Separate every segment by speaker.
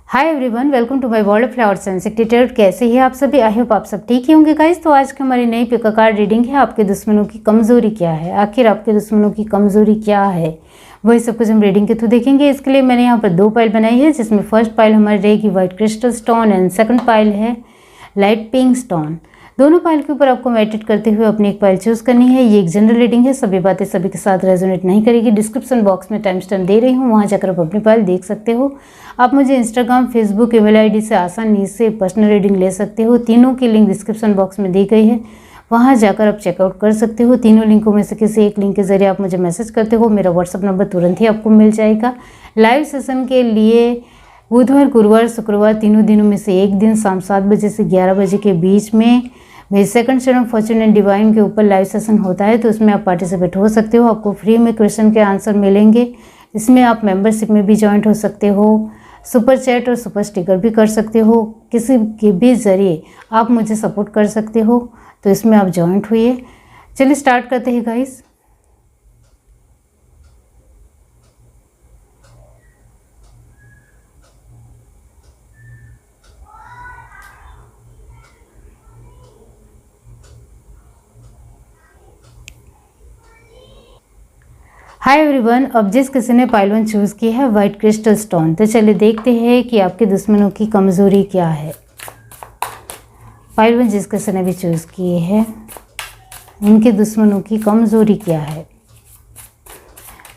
Speaker 1: Hi everyone, welcome to my world of flowers and secretary. कैसे हैं आप सभी? आई होप आप सब ठीक ही होंगे गाइस। तो आज की हमारी नई पिक कार्ड रीडिंग है, आपके दुश्मनों की कमजोरी क्या है। आखिर आपके दुश्मनों की कमजोरी क्या है, वही सब कुछ हम रीडिंग के थ्रू देखेंगे। इसके लिए मैंने यहाँ पर 2 पाइल बनाई है, जिसमें फर्स्ट पाइल हमारी रहेगी white crystal stone and second pile है लाइट पिंक स्टोन। दोनों पाइल के ऊपर आपको मेडिटेट करते हुए अपनी एक पाइल चूज करनी है। ये एक जनरल रीडिंग है, सभी बातें सभी के साथ रेजोनेट नहीं करेगी। डिस्क्रिप्शन बॉक्स में टाइम स्टैम्प दे रही हूँ, वहाँ जाकर आप अपनी पाइल देख सकते हो। आप मुझे इंस्टाग्राम, फेसबुक, ईमेल आईडी से आसानी से पर्सनल रीडिंग ले सकते हो। तीनों की लिंक डिस्क्रिप्शन बॉक्स में दी गई है, वहाँ जाकर आप चेकआउट कर सकते हो। तीनों लिंकों में से किसी एक लिंक के जरिए आप मुझे मैसेज करते हो, मेरा व्हाट्सअप नंबर तुरंत ही आपको मिल जाएगा। लाइव सेशन के लिए बुधवार, गुरुवार, शुक्रवार तीनों दिनों में से एक दिन शाम 7 बजे से 11 बजे के बीच में मेरे second channel Fortune and divine के ऊपर लाइव सेशन होता है, तो उसमें आप पार्टिसिपेट हो सकते हो। आपको फ्री में क्वेश्चन के आंसर मिलेंगे। इसमें आप मेंबरशिप में भी ज्वाइंट हो सकते हो, सुपर चैट और सुपर स्टिकर भी कर सकते हो। किसी के भी ज़रिए आप मुझे सपोर्ट कर सकते हो, तो इसमें आप ज्वाइंट हुए। चलिए स्टार्ट करते हैं गाइस। हाय एवरीवन, अब जिस किसी ने पाइल 1 चूज़ की है वाइट क्रिस्टल स्टोन, तो चलिए देखते हैं कि आपके दुश्मनों की कमज़ोरी क्या है। पाइल 1 जिस किसी ने भी चूज़ की है, उनके दुश्मनों की कमज़ोरी क्या है।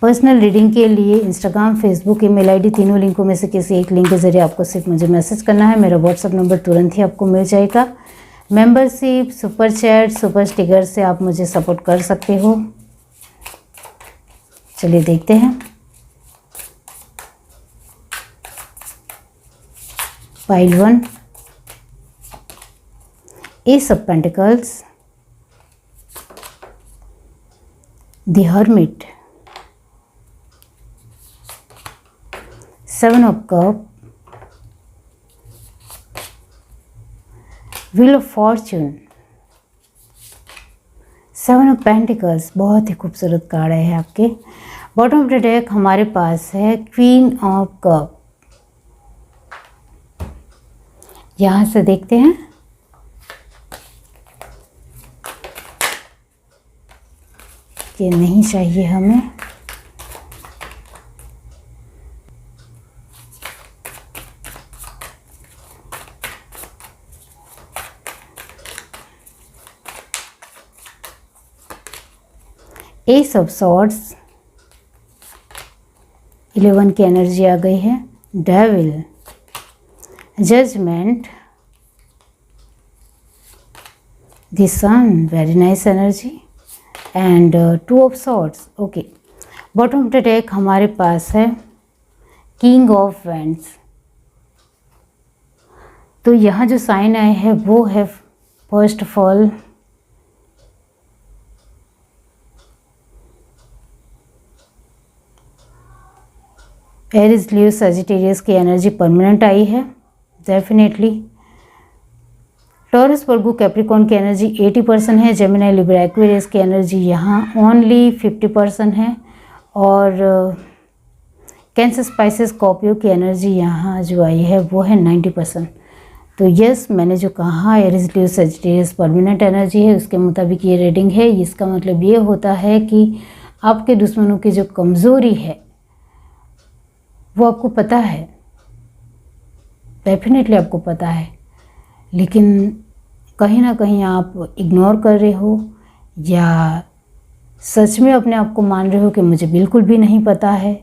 Speaker 1: पर्सनल रीडिंग के लिए इंस्टाग्राम, फेसबुक, ईमेल आईडी तीनों लिंकों में से किसी एक लिंक के जरिए आपको सिर्फ मुझे मैसेज करना है। मेरा व्हाट्सअप नंबर तुरंत ही आपको मिल जाएगा। Membership, super chat, super sticker से आप मुझे सपोर्ट कर सकते हो। चलिए देखते हैं। Pile 1, S of pentacles, the hermit, 7 of cup, wheel of Fortune, 7 of pentacles. बहुत ही खूबसूरत कार्ड है आपके। बॉटम ऑफ द डेक हमारे पास है क्वीन ऑफ कप। यहाँ से देखते हैं कि नहीं चाहिए हमें। एस ऑफ सॉर्ड्स, 11 की एनर्जी आ गई है। Devil, judgement, the sun, very nice energy, and 2 of swords. Okay, bottom of the deck हमारे पास है किंग ऑफ वैंड्स। तो यहाँ जो साइन आए हैं वो है first of all Aries, Leo, Sagittarius की एनर्जी परमानेंट आई है डेफिनेटली। टॉरस, वर्गो, कैप्रिकॉर्न की एनर्जी 80% है। जेमिनी, लिब्रा, एक्वेरियस की एनर्जी यहाँ ओनली 50% है। और कैंसर, स्पाइसेस, स्कॉर्पियो की एनर्जी यहाँ जो आई है वो है 90%। तो यस, मैंने जो कहा Eris, Leo, Sagittarius permanent energy है, उसके मुताबिक ये रीडिंग है। इसका मतलब ये होता है कि आपके दुश्मनों की जो कमज़ोरी है वो आपको पता है, डेफिनेटली आपको पता है, लेकिन कहीं ना कहीं आप इग्नोर कर रहे हो या सच में अपने आप को मान रहे हो कि मुझे बिल्कुल भी नहीं पता है।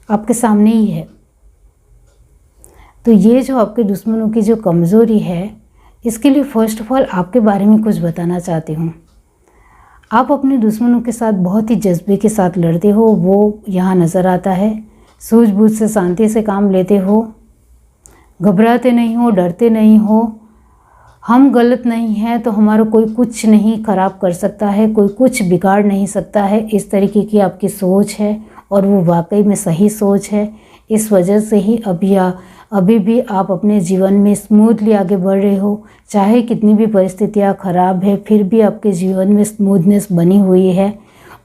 Speaker 1: आपके सामने ही है। तो ये जो आपके दुश्मनों की जो कमज़ोरी है, इसके लिए फ़र्स्ट ऑफ ऑल आपके बारे में कुछ बताना चाहती हूँ। आप अपने दुश्मनों के साथ बहुत ही जज्बे के साथ लड़ते हो, वो यहाँ नज़र आता है। सूझबूझ से, शांति से काम लेते हो, घबराते नहीं हो, डरते नहीं हो। हम गलत नहीं हैं तो हमारा कोई कुछ नहीं ख़राब कर सकता है, कोई कुछ बिगाड़ नहीं सकता है। इस तरीके की आपकी सोच है और वो वाकई में सही सोच है। इस वजह से ही अभी भी आप अपने जीवन में स्मूथली आगे बढ़ रहे हो। चाहे कितनी भी परिस्थितियाँ ख़राब है, फिर भी आपके जीवन में स्मूथनेस बनी हुई है।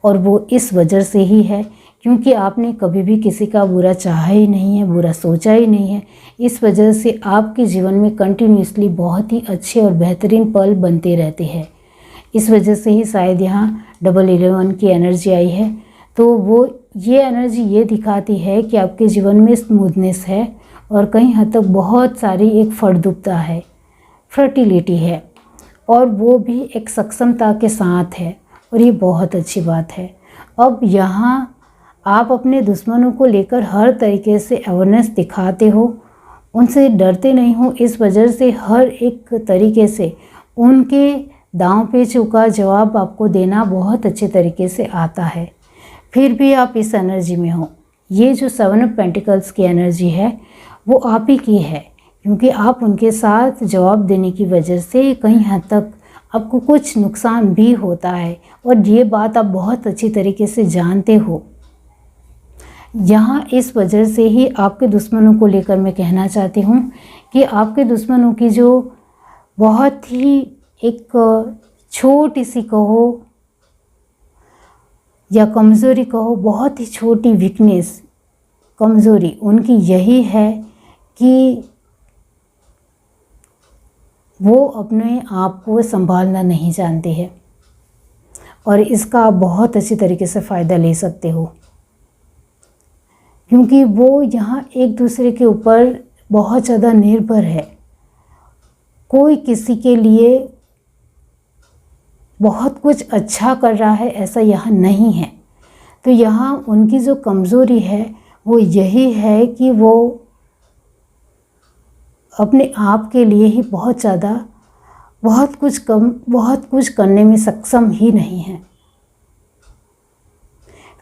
Speaker 1: और वो इस वजह से ही है क्योंकि आपने कभी भी किसी का बुरा चाहा ही नहीं है, बुरा सोचा ही नहीं है। इस वजह से आपके जीवन में कंटिन्यूसली बहुत ही अच्छे और बेहतरीन पल बनते रहते हैं। इस वजह से ही शायद यहाँ 11 की एनर्जी आई है। तो वो ये एनर्जी ये दिखाती है कि आपके जीवन में स्मूथनेस है और कहीं हद तक बहुत सारी एक फर्दुपता है, फर्टिलिटी है, और वो भी एक सक्षमता के साथ है, और ये बहुत अच्छी बात है। अब यहाँ आप अपने दुश्मनों को लेकर हर तरीके से अवेयरनेस दिखाते हो, उनसे डरते नहीं हो। इस वजह से हर एक तरीके से उनके दांव पेचों का जवाब आपको देना बहुत अच्छे तरीके से आता है। फिर भी आप इस एनर्जी में हो। ये जो 7 ऑफ पेंटिकल्स की एनर्जी है वो आप ही की है, क्योंकि आप उनके साथ जवाब देने की वजह से कहीं हद तक आपको कुछ नुकसान भी होता है, और ये बात आप बहुत अच्छी तरीके से जानते हो। यहाँ इस वजह से ही आपके दुश्मनों को लेकर मैं कहना चाहती हूँ कि आपके दुश्मनों की जो बहुत ही एक छोटी सी कहो या कमज़ोरी कहो, बहुत ही छोटी वीकनेस, कमज़ोरी उनकी यही है कि वो अपने आप को संभालना नहीं जानते हैं, और इसका आप बहुत अच्छी तरीके से फ़ायदा ले सकते हो, क्योंकि वो यहाँ एक दूसरे के ऊपर बहुत ज़्यादा निर्भर है। कोई किसी के लिए बहुत कुछ अच्छा कर रहा है ऐसा यहाँ नहीं है। तो यहाँ उनकी जो कमज़ोरी है वो यही है कि वो अपने आप के लिए ही बहुत ज़्यादा बहुत कुछ करने में सक्षम ही नहीं है।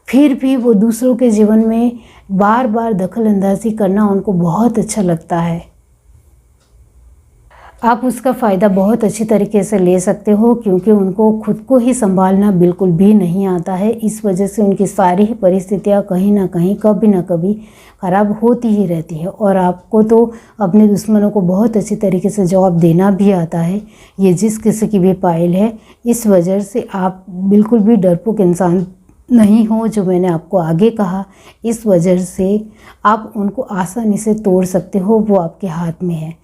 Speaker 1: फिर भी वो दूसरों के जीवन में बार बार दखल अंदाजी करना उनको बहुत अच्छा लगता है। आप उसका फ़ायदा बहुत अच्छी तरीके से ले सकते हो, क्योंकि उनको खुद को ही संभालना बिल्कुल भी नहीं आता है। इस वजह से उनकी सारी ही परिस्थितियाँ कहीं ना कहीं कभी ना कभी ख़राब होती ही रहती है, और आपको तो अपने दुश्मनों को बहुत अच्छी तरीके से जवाब देना भी आता है। ये जिस किसी की भी पायल है, इस वजह से आप बिल्कुल भी डरपोक इंसान नहीं हो, जो मैंने आपको आगे कहा। इस वजह से आप उनको आसानी से तोड़ सकते हो, वो आपके हाथ में है,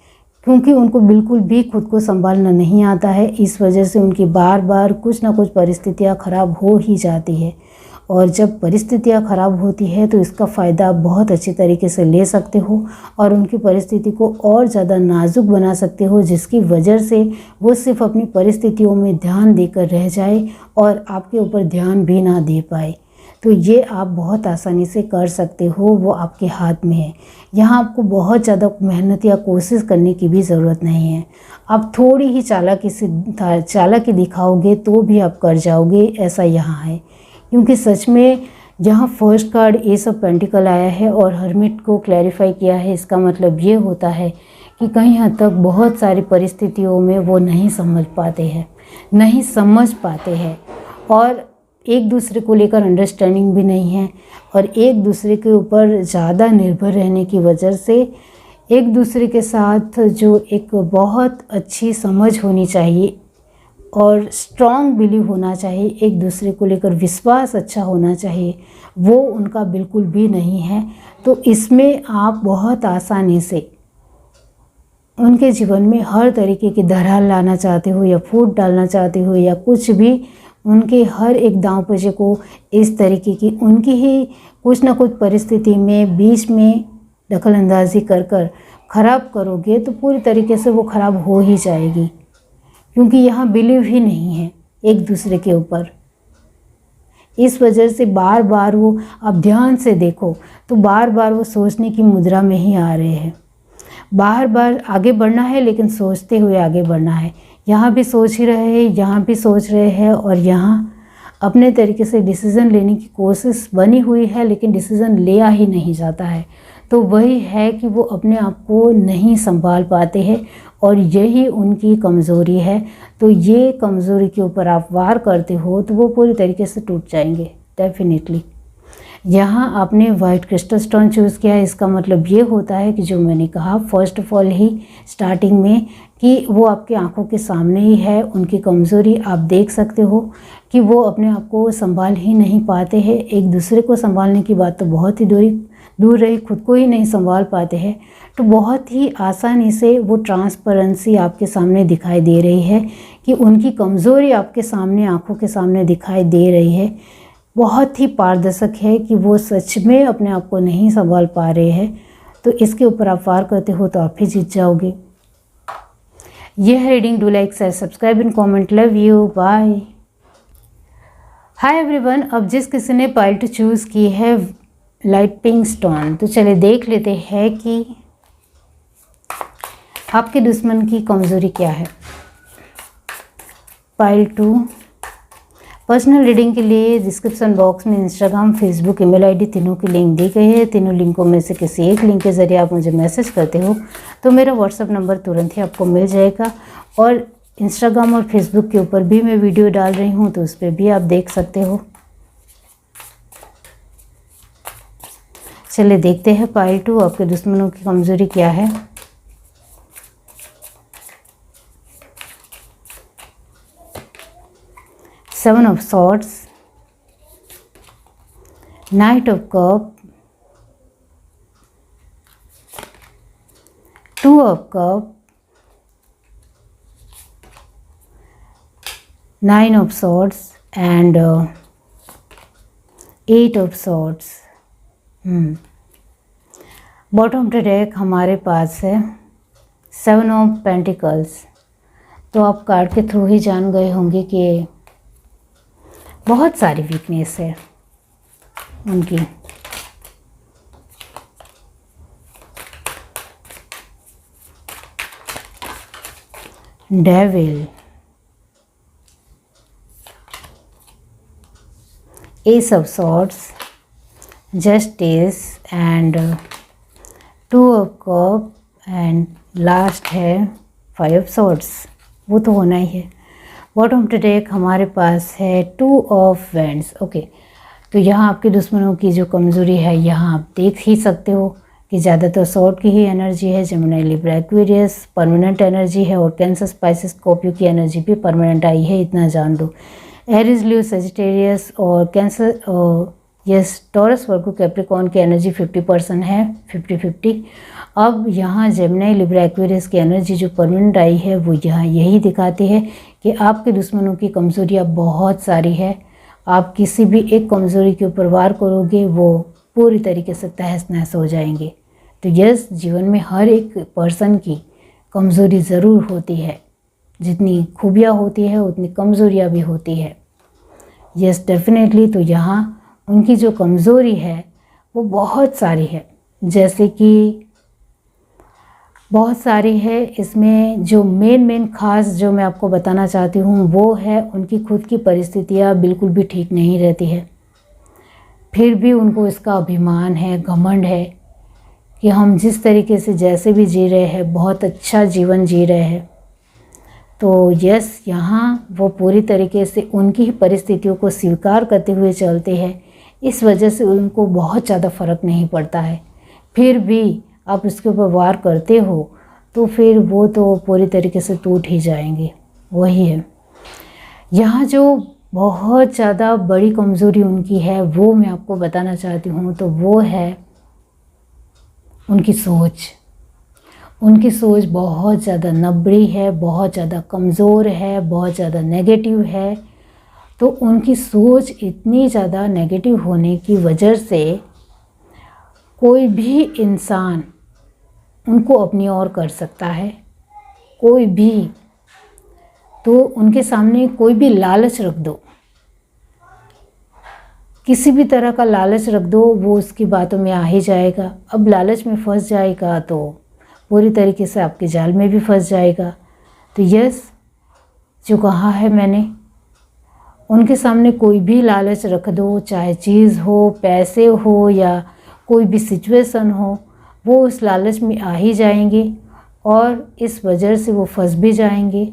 Speaker 1: क्योंकि उनको बिल्कुल भी खुद को संभालना नहीं आता है। इस वजह से उनकी बार बार कुछ ना कुछ परिस्थितियाँ ख़राब हो ही जाती है, और जब परिस्थितियाँ ख़राब होती है तो इसका फ़ायदा आप बहुत अच्छी तरीके से ले सकते हो, और उनकी परिस्थिति को और ज़्यादा नाजुक बना सकते हो, जिसकी वजह से वो सिर्फ अपनी परिस्थितियों में ध्यान देकर रह जाए और आपके ऊपर ध्यान भी ना दे पाए। तो ये आप बहुत आसानी से कर सकते हो, वो आपके हाथ में है। यहाँ आपको बहुत ज़्यादा मेहनत या कोशिश करने की भी ज़रूरत नहीं है। आप थोड़ी ही चालाकी दिखाओगे तो भी आप कर जाओगे, ऐसा यहाँ है। क्योंकि सच में यहाँ first card S of pentacle आया है और हर्मिट को क्लैरिफाई किया है। इसका मतलब ये होता है कि कहीं हद तक बहुत सारी परिस्थितियों में वो नहीं समझ पाते हैं, और एक दूसरे को लेकर अंडरस्टैंडिंग भी नहीं है, और एक दूसरे के ऊपर ज़्यादा निर्भर रहने की वजह से एक दूसरे के साथ जो एक बहुत अच्छी समझ होनी चाहिए और स्ट्रॉन्ग बिलीव होना चाहिए, एक दूसरे को लेकर विश्वास अच्छा होना चाहिए, वो उनका बिल्कुल भी नहीं है। तो इसमें आप बहुत आसानी से उनके जीवन में हर तरीके की दरार लाना चाहते हो, या फूट डालना चाहते हो, या कुछ भी उनके हर एक दांव पेचे को इस तरीके की उनकी ही कुछ ना कुछ परिस्थिति में बीच में दखल अंदाजी कर ख़राब करोगे, तो पूरी तरीके से वो ख़राब हो ही जाएगी, क्योंकि यहाँ बिलीव ही नहीं है एक दूसरे के ऊपर। इस वजह से बार बार वो, आप ध्यान से देखो तो बार बार वो सोचने की मुद्रा में ही आ रहे हैं। बार बार आगे बढ़ना है, लेकिन सोचते हुए आगे बढ़ना है। यहाँ भी सोच ही रहे हैं, यहाँ भी सोच रहे हैं, और यहाँ अपने तरीके से डिसीज़न लेने की कोशिश बनी हुई है, लेकिन डिसीज़न लिया ही नहीं जाता है। तो वही है कि वो अपने आप को नहीं संभाल पाते हैं, और यही उनकी कमज़ोरी है। तो ये कमज़ोरी के ऊपर आप वार करते हो तो वो पूरी तरीके से टूट जाएंगे डेफिनेटली। यहाँ आपने वाइट क्रिस्टल स्टोन चूज़ किया है। इसका मतलब ये होता है कि जो मैंने कहा first of all he starting में कि वो आपकी आंखों के सामने ही है। उनकी कमज़ोरी आप देख सकते हो कि वो अपने आप को संभाल ही नहीं पाते हैं। एक दूसरे को संभालने की बात तो बहुत ही दूर रही, खुद को ही नहीं संभाल पाते हैं। तो बहुत ही आसानी से वो ट्रांसपेरेंसी आपके सामने दिखाई दे रही है कि उनकी कमज़ोरी आपके सामने, आंखों के सामने दिखाई दे रही है। बहुत ही पारदर्शक है कि वो सच में अपने आप को नहीं संभाल पा रहे हैं। तो इसके ऊपर आप वार करते हो तो आप ही जीत जाओगे। यह है reading. Do like, share, subscribe and comment. Love you, bye. Hi everyone. अब जिस किसी ने पाइल टू चूज़ की है लाइट पिंक स्टोन, तो चलिए देख लेते हैं कि आपके दुश्मन की कमज़ोरी क्या है। पाइल टू पर्सनल रीडिंग के लिए डिस्क्रिप्शन बॉक्स में इंस्टाग्राम, फेसबुक, ईमेल आईडी तीनों की लिंक दी गई है। तीनों लिंकों में से किसी एक लिंक के ज़रिए आप मुझे मैसेज करते हो तो मेरा व्हाट्सअप नंबर तुरंत ही आपको मिल जाएगा। और इंस्टाग्राम और फेसबुक के ऊपर भी मैं वीडियो डाल रही हूँ, तो उस पर भी आप देख सकते हो। चलिए देखते हैं पाइल टू आपके दुश्मनों की कमज़ोरी क्या है। Seven of swords, knight of cup, two of cup, nine of swords and eight of swords. Bottom of the deck हमारे पास है सेवन ऑफ पेंटिकल्स। तो आप कार्ड के थ्रू ही जान गए होंगे कि बहुत सारी वीकनेस है उनकी। Devil, S of swords, justice and to of cup and last है फाइव ऑफ सॉर्ड्स। वो तो होना ही है। बॉटम ऑफ द डेक हमारे पास है टू ऑफ वैंड्स। ओके, तो यहाँ आपके दुश्मनों की जो कमज़ोरी है यहाँ आप देख ही सकते हो कि ज़्यादातर सॉर्ड की ही एनर्जी है। Gemini, Libra, Aquarius permanent energy है और कैंसर, स्पाइसेस, स्कॉर्पियो की एनर्जी भी परमानेंट आई है, इतना जान लो। एरीज, लियो, सजिटेरियस और कैंसर और यस टॉरस, वर्गो, कैप्रिकॉर्न की एनर्जी 50% है, 50-50। अब यहाँ जेमिनी, लिब्रा, एक्वेरियस की एनर्जी जो परमानेंट आई है वो यहाँ यही दिखाती है कि आपके दुश्मनों की कमज़ोरियाँ बहुत सारी है। आप किसी भी एक कमज़ोरी के ऊपर वार करोगे वो पूरी तरीके से तहस नहस हो जाएंगे। तो यस, जीवन में हर एक पर्सन की कमज़ोरी ज़रूर होती है। जितनी खूबियाँ होती है उतनी कमज़ोरियाँ भी होती है। Yes definitely. तो यहाँ उनकी जो कमज़ोरी है वो बहुत सारी है, जैसे कि बहुत सारी है। इसमें जो मेन खास जो मैं आपको बताना चाहती हूँ वो है उनकी खुद की परिस्थितियाँ बिल्कुल भी ठीक नहीं रहती है। फिर भी उनको इसका अभिमान है, घमंड है कि हम जिस तरीके से जैसे भी जी रहे हैं बहुत अच्छा जीवन जी रहे हैं। तो यस, यहाँ वो पूरी तरीके से उनकी ही परिस्थितियों को स्वीकार करते हुए चलते हैं। इस वजह से उनको बहुत ज़्यादा फ़र्क नहीं पड़ता है। फिर भी आप उसके ऊपर वार करते हो तो फिर वो तो पूरी तरीके से टूट ही जाएंगे। वही है यहाँ जो बहुत ज़्यादा बड़ी कमज़ोरी उनकी है वो मैं आपको बताना चाहती हूँ। तो वो है उनकी सोच। उनकी सोच बहुत ज़्यादा नबड़ी है, बहुत ज़्यादा कमज़ोर है, बहुत ज़्यादा नेगेटिव है। तो उनकी सोच इतनी ज़्यादा नेगेटिव होने की वजह से कोई भी इंसान उनको अपनी ओर कर सकता है, कोई भी। तो उनके सामने कोई भी लालच रख दो, किसी भी तरह का लालच रख दो, वो उसकी बातों में आ ही जाएगा। अब लालच में फंस जाएगा तो पूरी तरीके से आपके जाल में भी फंस जाएगा। तो यस, जो कहा है मैंने, उनके सामने कोई भी लालच रख दो, चाहे चीज़ हो, पैसे हो या कोई भी सिचुएशन हो, वो उस लालच में आ ही जाएंगे और इस वजह से वो फंस भी जाएंगे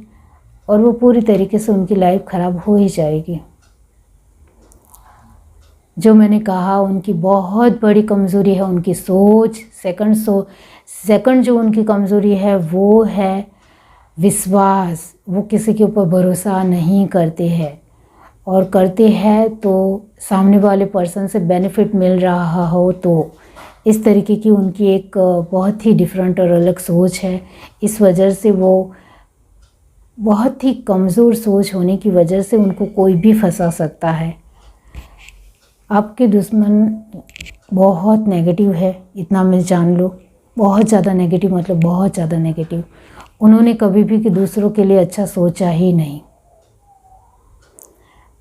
Speaker 1: और वो पूरी तरीके से उनकी लाइफ ख़राब हो ही जाएगी। जो मैंने कहा उनकी बहुत बड़ी कमज़ोरी है उनकी सोच। सेकंड जो उनकी कमज़ोरी है वो है विश्वास। वो किसी के ऊपर भरोसा नहीं करते हैं, और करते हैं तो सामने वाले पर्सन से बेनिफिट मिल रहा हो तो इस तरीके की उनकी एक बहुत ही डिफरेंट और अलग सोच है। इस वजह से वो बहुत ही कमज़ोर सोच होने की वजह से उनको कोई भी फंसा सकता है। आपके दुश्मन बहुत नेगेटिव है, इतना मैं जान लो। बहुत ज़्यादा नेगेटिव, मतलब बहुत ज़्यादा नेगेटिव। उन्होंने कभी भी कि दूसरों के लिए अच्छा सोचा ही नहीं।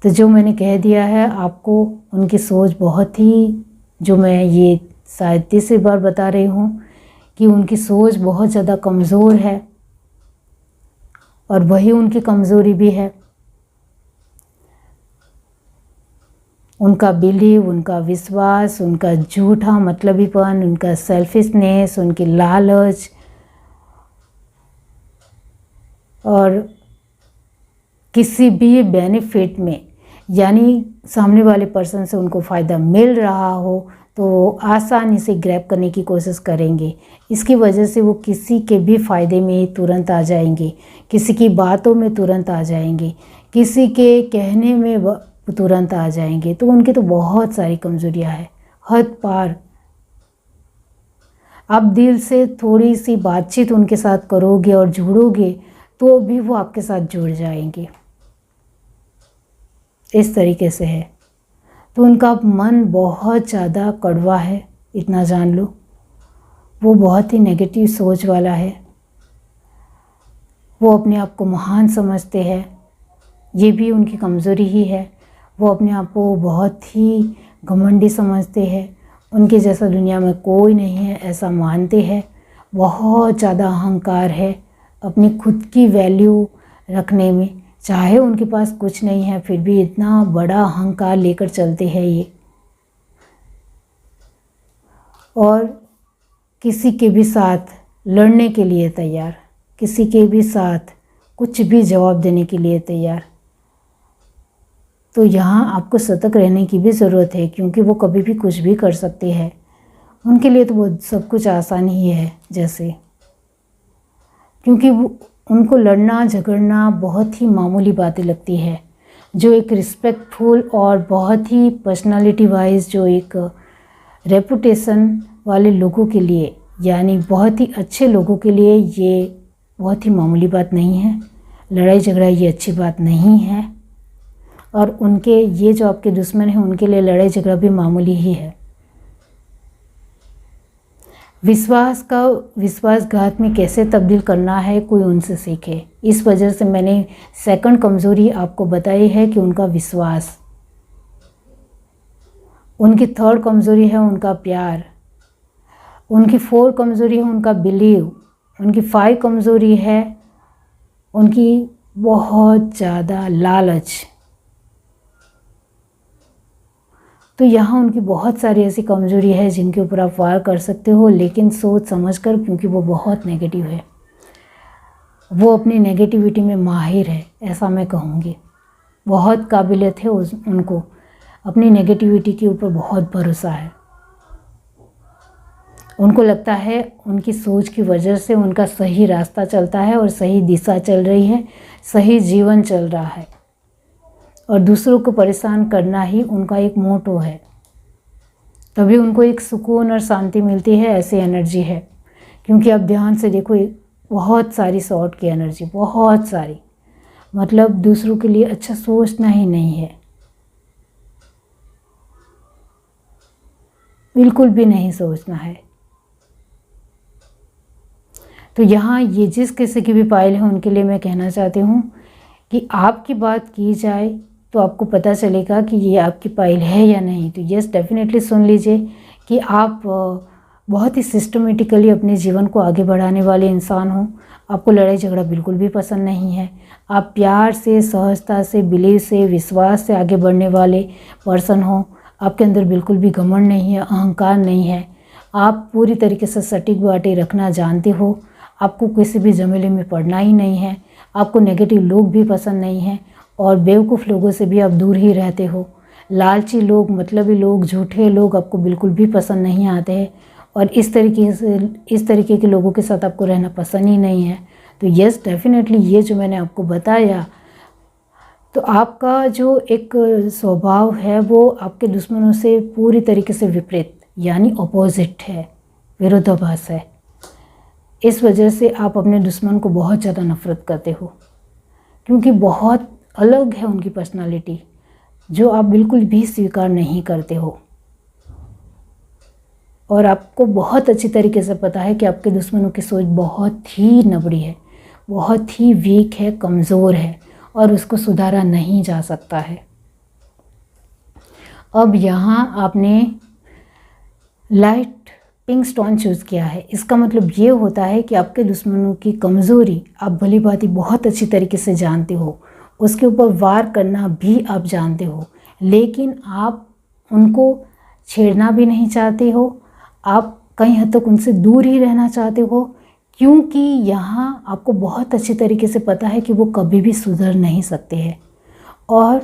Speaker 1: तो जो मैंने कह दिया है आपको, उनकी सोच बहुत ही, जो मैं ये शायद तीसरी बार बता रही हूँ कि उनकी सोच बहुत ज़्यादा कमज़ोर है, और वही उनकी कमज़ोरी भी है। उनका बिलीव, उनका विश्वास, उनका झूठा मतलबीपन, उनका सेल्फिशनेस, उनकी लालच, और किसी भी बेनिफिट में, यानी सामने वाले पर्सन से उनको फ़ायदा मिल रहा हो तो आसानी से ग्रैब करने की कोशिश करेंगे। इसकी वजह से वो किसी के भी फ़ायदे में तुरंत आ जाएंगे, किसी की बातों में तुरंत आ जाएंगे, किसी के कहने में तुरंत आ जाएंगे। तो उनकी तो बहुत सारी कमज़ोरियाँ हैं, हद पार। आप दिल से थोड़ी सी बातचीत उनके साथ करोगे और जुड़ोगे तो भी वो आपके साथ जुड़ जाएंगे। इस तरीके से है। तो उनका मन बहुत ज़्यादा कड़वा है, इतना जान लो। वो बहुत ही नेगेटिव सोच वाला है। वो अपने आप को महान समझते हैं, ये भी उनकी कमज़ोरी ही है। वो अपने आप को बहुत ही घमंडी समझते हैं, उनके जैसा दुनिया में कोई नहीं है ऐसा मानते हैं। बहुत ज़्यादा अहंकार है अपनी खुद की वैल्यू रखने में। चाहे उनके पास कुछ नहीं है फिर भी इतना बड़ा अहंकार लेकर चलते हैं ये। और किसी के भी साथ लड़ने के लिए तैयार, किसी के भी साथ कुछ भी जवाब देने के लिए तैयार। तो यहाँ आपको सतर्क रहने की भी ज़रूरत है, क्योंकि वो कभी भी कुछ भी कर सकते हैं। उनके लिए तो वो सब कुछ आसान ही है जैसे, क्योंकि उनको लड़ना झगड़ना बहुत ही मामूली बातें लगती है। जो एक रिस्पेक्टफुल और बहुत ही पर्सनालिटी वाइज, जो एक रेपुटेशन वाले लोगों के लिए, यानी बहुत ही अच्छे लोगों के लिए ये बहुत ही मामूली बात नहीं है। लड़ाई झगड़ा ये अच्छी बात नहीं है। और उनके ये जो आपके दुश्मन हैं उनके लिए लड़ाई झगड़ा भी मामूली ही है। विश्वासघात में कैसे तब्दील करना है कोई उनसे सीखे। इस वजह से मैंने सेकंड कमज़ोरी आपको बताई है कि उनका विश्वास। उनकी थर्ड कमज़ोरी है उनका प्यार। उनकी फोर्थ कमज़ोरी है उनका बिलीव। उनकी 5 कमज़ोरी है उनकी बहुत ज़्यादा लालच। तो यहाँ उनकी बहुत सारी ऐसी कमज़ोरी है जिनके ऊपर आप वार कर सकते हो, लेकिन सोच समझकर, क्योंकि वो बहुत नेगेटिव है। वो अपनी नेगेटिविटी में माहिर है, ऐसा मैं कहूँगी। बहुत काबिलियत है उनको, अपनी नेगेटिविटी के ऊपर बहुत भरोसा है। उनको लगता है उनकी सोच की वजह से उनका सही रास्ता चलता है और सही दिशा चल रही है, सही जीवन चल रहा है, और दूसरों को परेशान करना ही उनका एक मोटो है। तभी उनको एक सुकून और शांति मिलती है, ऐसी एनर्जी है। क्योंकि आप ध्यान से देखो, बहुत सारी शॉर्ट की एनर्जी, बहुत सारी, मतलब दूसरों के लिए अच्छा सोचना ही नहीं है, बिल्कुल भी नहीं सोचना है। तो यहाँ ये जिस किसी की भी पायल है उनके लिए मैं कहना चाहती हूँ कि आपकी बात की जाए तो आपको पता चलेगा कि ये आपकी पायल है या नहीं। तो यस, डेफिनेटली सुन लीजिए कि आप बहुत ही सिस्टमेटिकली अपने जीवन को आगे बढ़ाने वाले इंसान हो। आपको लड़ाई झगड़ा बिल्कुल भी पसंद नहीं है। आप प्यार से, सहजता से, बिलीव से, विश्वास से आगे बढ़ने वाले पर्सन हो। आपके अंदर बिल्कुल भी घमंड नहीं है, अहंकार नहीं है। आप पूरी तरीके से सटीक बातें रखना जानते हो। आपको किसी भी झमेले में पड़ना ही नहीं है। आपको नेगेटिव लोग भी पसंद नहीं हैं और बेवकूफ़ लोगों से भी आप दूर ही रहते हो। लालची लोग, मतलबी लोग, झूठे लोग आपको बिल्कुल भी पसंद नहीं आते हैं और इस तरीके के लोगों के साथ आपको रहना पसंद ही नहीं है। तो यस, डेफिनेटली ये जो मैंने आपको बताया, तो आपका जो एक स्वभाव है वो आपके दुश्मनों से पूरी तरीके से विपरीत यानी ऑपोजिट है, विरोधाभास है। इस वजह से आप अपने दुश्मन को बहुत ज़्यादा नफरत करते हो, क्योंकि बहुत अलग है उनकी पर्सनालिटी जो आप बिल्कुल भी स्वीकार नहीं करते हो। और आपको बहुत अच्छी तरीके से पता है कि आपके दुश्मनों की सोच बहुत ही नबड़ी है, बहुत ही वीक है, कमज़ोर है और उसको सुधारा नहीं जा सकता है। अब यहाँ आपने लाइट पिंक स्टोन चूज़ किया है, इसका मतलब ये होता है कि आपके दुश्मनों की कमज़ोरी आप भली भांति बहुत अच्छी तरीके से जानते हो, उसके ऊपर वार करना भी आप जानते हो, लेकिन आप उनको छेड़ना भी नहीं चाहते हो, आप कहीं हद तक उनसे दूर ही रहना चाहते हो, क्योंकि यहाँ आपको बहुत अच्छी तरीके से पता है कि वो कभी भी सुधर नहीं सकते हैं और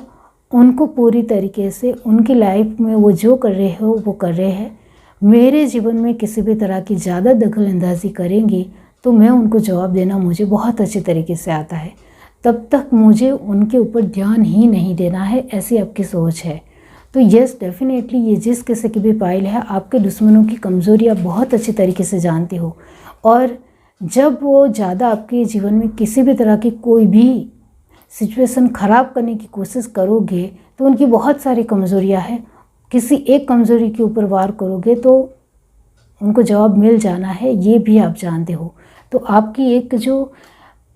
Speaker 1: उनको पूरी तरीके से उनकी लाइफ में वो जो कर रहे हो वो कर रहे हैं। मेरे जीवन में किसी भी तरह की ज़्यादा दखलंदाजी करेंगे तो मैं उनको जवाब देना मुझे बहुत अच्छे तरीके से आता है, तब तक मुझे उनके ऊपर ध्यान ही नहीं देना है, ऐसी आपकी सोच है। तो यस, डेफिनेटली ये जिस किसी की भी फाइल है, आपके दुश्मनों की कमज़ोरी आप बहुत अच्छी तरीके से जानते हो और जब वो ज़्यादा आपके जीवन में किसी भी तरह की कोई भी सिचुएशन ख़राब करने की कोशिश करोगे तो उनकी बहुत सारी कमज़ोरियाँ हैं, किसी एक कमज़ोरी के ऊपर वार करोगे तो उनको जवाब मिल जाना है, ये भी आप जानते हो। तो आपकी एक जो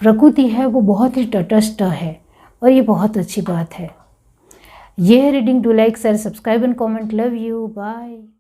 Speaker 1: प्रकृति है वो बहुत ही तटस्थ है और ये बहुत अच्छी बात है। ये है reading. Do like, share, subscribe and comment. Love you, bye.